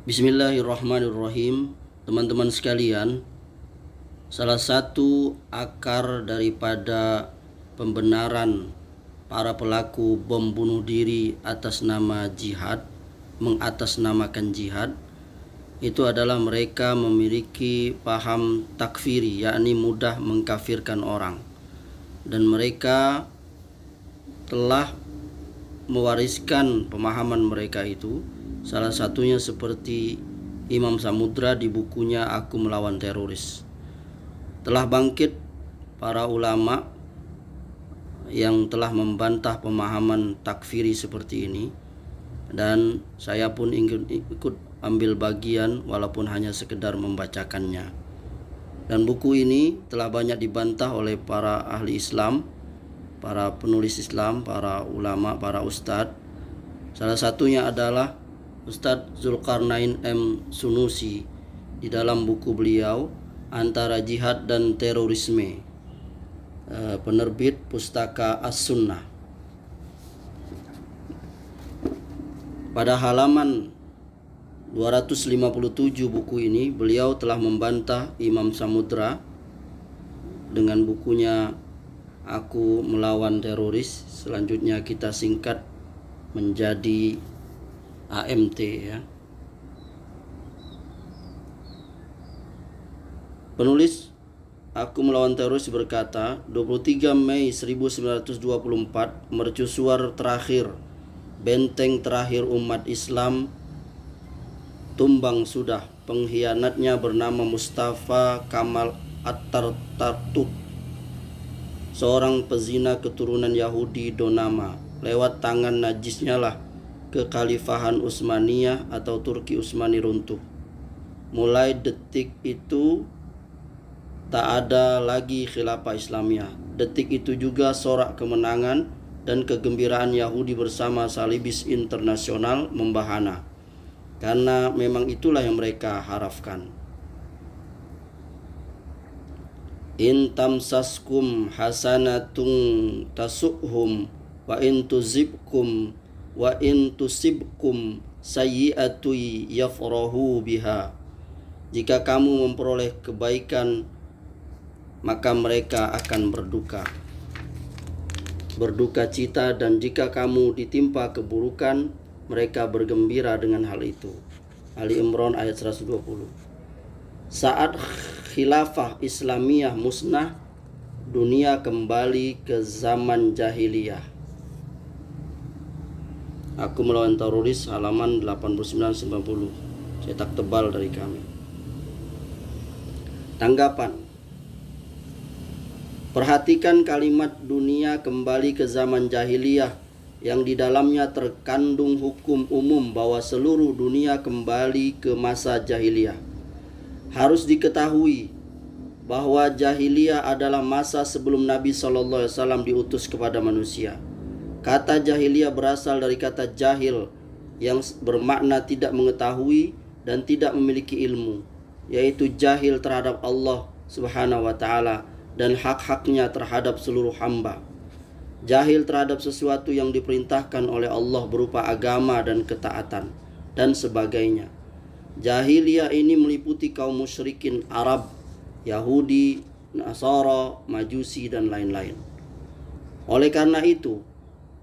Bismillahirrahmanirrahim. Teman-teman sekalian, salah satu akar daripada pembenaran para pelaku bom bunuh diri atas nama jihad, mengatasnamakan jihad, itu adalah mereka memiliki paham takfiri, yakni mudah mengkafirkan orang. Dan mereka telah mewariskan pemahaman mereka itu, salah satunya seperti Imam Samudra di bukunya Aku Melawan Teroris. Telah bangkit para ulama yang telah membantah pemahaman takfiri seperti ini, dan saya pun ingin ikut ambil bagian walaupun hanya sekedar membacakannya. Dan buku ini telah banyak dibantah oleh para ahli Islam, para penulis Islam, para ulama, para ustadz. Salah satunya adalah Ustadz Zulkarnain M. Sunusi di dalam buku beliau Antara Jihad dan Terorisme, penerbit Pustaka As-Sunnah. Pada halaman 257 buku ini, beliau telah membantah Imam Samudra dengan bukunya Aku Melawan Teroris. Selanjutnya kita singkat menjadi AMT, ya. Penulis Aku Melawan Teroris berkata, 23 Mei 1924, mercusuar terakhir, benteng terakhir umat Islam tumbang sudah. Pengkhianatnya bernama Mustafa Kamal Atatürk, seorang pezina keturunan Yahudi Donama. Lewat tangan najisnya lah kekhalifahan Utsmaniyah atau Turki Utsmani runtuh. Mulai detik itu tak ada lagi khilafah Islamiyah. Detik itu juga sorak kemenangan dan kegembiraan Yahudi bersama Salibis internasional membahana, karena memang itulah yang mereka harapkan. In tamsaskum hasanatun tasuhum wa in tuzibkum wa in tusibkum sayyi'atu yafrahu biha. Jika kamu memperoleh kebaikan, maka mereka akan berduka cita, dan jika kamu ditimpa keburukan, mereka bergembira dengan hal itu. Ali Imran ayat 120. Saat khilafah Islamiyah musnah, dunia kembali ke zaman jahiliyah. Aku Melawan Teroris, halaman 89-90, cetak tebal dari kami. Tanggapan: perhatikan kalimat dunia kembali ke zaman jahiliyah yang di dalamnya terkandung hukum umum bahwa seluruh dunia kembali ke masa jahiliyah. Harus diketahui bahwa jahiliyah adalah masa sebelum Nabi SAW diutus kepada manusia. Kata jahiliyah berasal dari kata jahil yang bermakna tidak mengetahui dan tidak memiliki ilmu, yaitu jahil terhadap Allah Subhanahu wa ta'ala dan hak-haknya terhadap seluruh hamba. Jahil terhadap sesuatu yang diperintahkan oleh Allah berupa agama dan ketaatan dan sebagainya. Jahiliyah ini meliputi kaum musyrikin Arab, Yahudi, Nasara, Majusi, dan lain-lain. Oleh karena itu,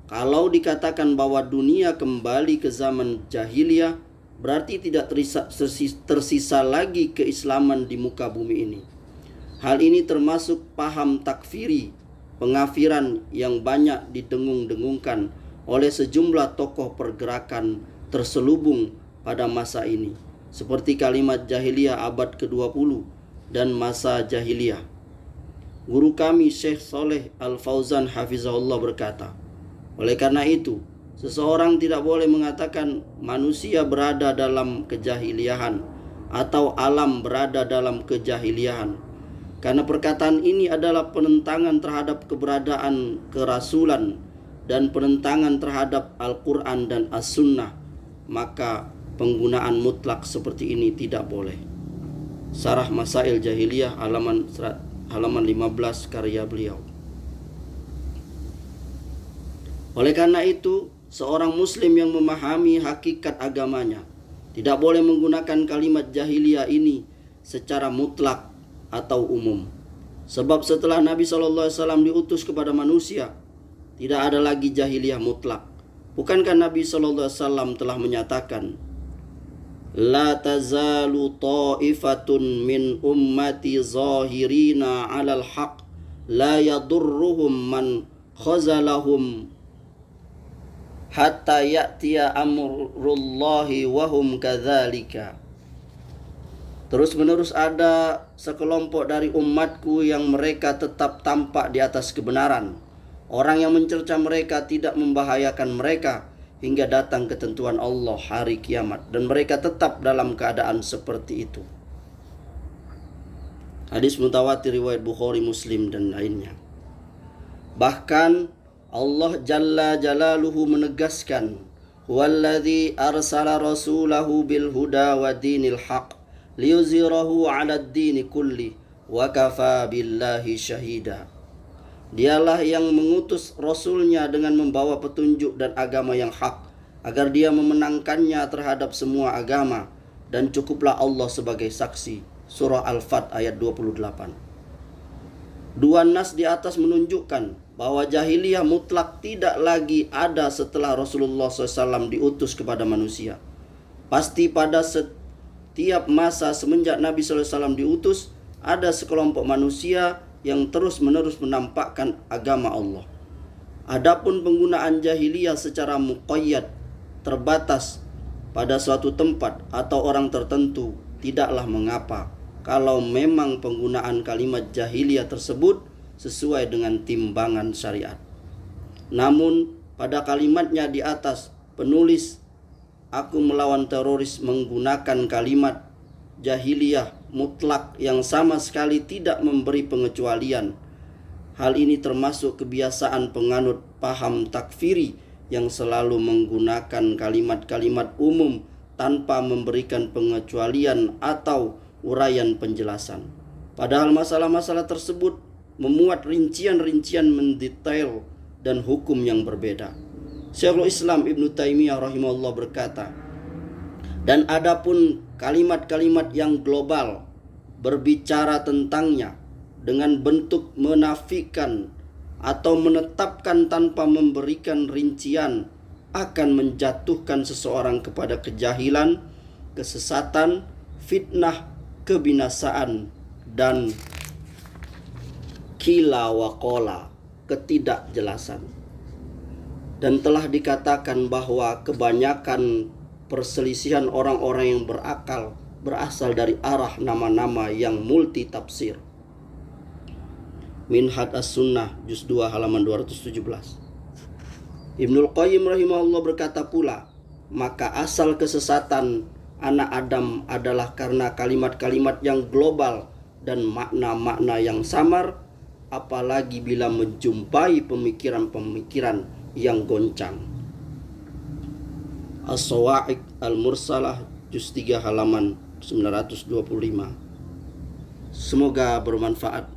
kalau dikatakan bahwa dunia kembali ke zaman jahiliyah, berarti tidak tersisa lagi keislaman di muka bumi ini. Hal ini termasuk paham takfiri, pengafiran yang banyak didengung-dengungkan oleh sejumlah tokoh pergerakan terselubung pada masa ini, seperti kalimat jahiliyah abad ke-20 dan masa jahiliyah. Guru kami Syekh Saleh Al-Fauzan Hafizahullah berkata, oleh karena itu, seseorang tidak boleh mengatakan manusia berada dalam kejahiliahan atau alam berada dalam kejahiliahan, karena perkataan ini adalah penentangan terhadap keberadaan kerasulan dan penentangan terhadap Al-Quran dan As-Sunnah. Maka penggunaan mutlak seperti ini tidak boleh. Sarah Masail Jahiliyah halaman 15 karya beliau. Oleh karena itu, seorang muslim yang memahami hakikat agamanya Tidak boleh menggunakan kalimat jahiliyah ini secara mutlak atau umum. Sebab setelah Nabi SAW diutus kepada manusia, tidak ada lagi jahiliyah mutlak. Bukankah Nabi SAW telah menyatakan, La tazalu ta'ifatun min ummati zahirina alal haq, la yadurruhum man khazalahum hatta ya'tiya amrullahi wahum kadzalika. Terus menerus ada sekelompok dari umatku yang mereka tetap tampak di atas kebenaran. Orang yang mencerca mereka tidak membahayakan mereka hingga datang ketentuan Allah hari kiamat, dan mereka tetap dalam keadaan seperti itu. Hadis mutawatir riwayat Bukhari, Muslim dan lainnya. Bahkan Allah Jalla Jalaluhu menegaskan, Huwallazi arsala rasulahu bil huda wa dinil haq liyuzhirahu 'alad dini kulli wa kafa billahi syahida. Dialah yang mengutus Rasulnya dengan membawa petunjuk dan agama yang hak, agar dia memenangkannya terhadap semua agama, dan cukuplah Allah sebagai saksi. Surah Al-Fat ayat 28. Dua nas di atas menunjukkan bahwa jahiliyah mutlak tidak lagi ada setelah Rasulullah SAW diutus kepada manusia. Pasti pada setiap masa semenjak Nabi SAW diutus, ada sekelompok manusia yang terus-menerus menampakkan agama Allah. Adapun penggunaan jahiliyah secara muqayyad, terbatas pada suatu tempat atau orang tertentu, tidaklah mengapa kalau memang penggunaan kalimat jahiliyah tersebut sesuai dengan timbangan syariat. Namun pada kalimatnya di atas, penulis "Aku melawan teroris" menggunakan kalimat jahiliyah mutlak yang sama sekali tidak memberi pengecualian. Hal ini termasuk kebiasaan penganut paham takfiri yang selalu menggunakan kalimat-kalimat umum tanpa memberikan pengecualian atau uraian penjelasan. Padahal masalah-masalah tersebut memuat rincian-rincian mendetail dan hukum yang berbeda. Syekhul Islam Ibnu Taimiyah rahimahullah berkata, dan adapun kalimat-kalimat yang global berbicara tentangnya dengan bentuk menafikan atau menetapkan tanpa memberikan rincian akan menjatuhkan seseorang kepada kejahilan, kesesatan, fitnah, kebinasaan, dan kila wa qola, ketidakjelasan. Dan telah dikatakan bahwa kebanyakan perselisihan orang-orang yang berakal berasal dari arah nama-nama yang multi tafsir. Minhaj As-Sunnah juz 2 halaman 217. Ibnul Qayyim rahimahullah berkata pula, maka asal kesesatan anak Adam adalah karena kalimat-kalimat yang global dan makna-makna yang samar, apalagi bila menjumpai pemikiran-pemikiran yang goncang. As-Sawa'iq Al-Mursalah juz 3 halaman 925. Semoga bermanfaat.